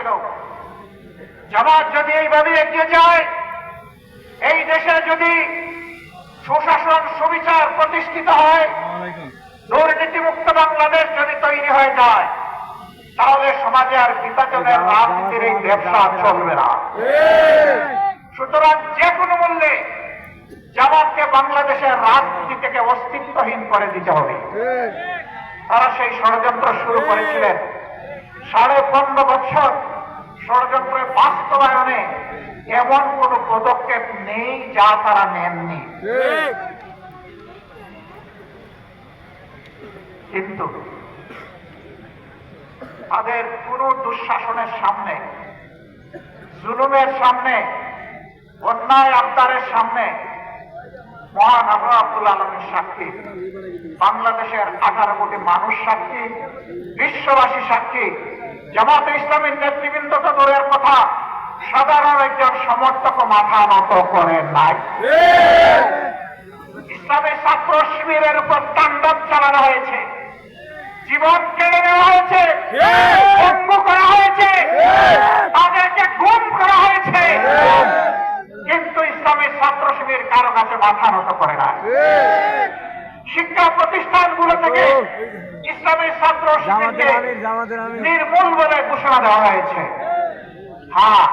হয়েছিল। জামাত যদি এইভাবে এগিয়ে যায়, এই দেশে যদি সুশাসন সুবিচার প্রতিষ্ঠিত হয়, দুর্নীতিমুক্ত বাংলাদেশ যদি তৈরি হয়ে যায়, তাহলে সমাজে আর বিভাজনের রাজনীতির এই ব্যবসা চলবে না। সুতরাং যে কোনো মূল্যে জামাতকে বাংলাদেশের রাজনীতি থেকে অস্তিত্বহীন করে দিতে হবে। তারা সেই ষড়যন্ত্র শুরু করেছিলেন। 15.5 বছর ষড়যন্ত্রের বাস্তবায়নে এমন কোন পদক্ষেপ নেই যা তারা নেননি। কিন্তু তাদের কোন দুঃশাসনের সামনে, জুলুমের সামনে, অন্যায় আবদারের সামনে মহান আল্লাহ রাব্বুল আলামিন সাক্ষী, বাংলাদেশের 18 কোটি মানুষ সাক্ষী, বিশ্ববাসী সাক্ষী, জামাতে ইসলামীর নেতৃবৃন্দ তো দূরের কথা, সাধারণ একজন সমর্থক মাথা নত করে নাই। ইসলামী ছাত্র শিবিরের উপর তাণ্ডব চালানো হয়েছে, জীবন কেড়ে নেওয়া হয়েছে, পঙ্গু করা হয়েছে, তাদেরকে গুম করা হয়েছে, কিন্তু ইসলামী ছাত্র শিবির কারো কাছে মাথা নত করে না। শিক্ষা প্রতিষ্ঠানগুলো থেকে ইসলামী ছাত্র শিবিরকে নির্মূল বলে ঘোষণা দেওয়া হয়েছে। হ্যাঁ,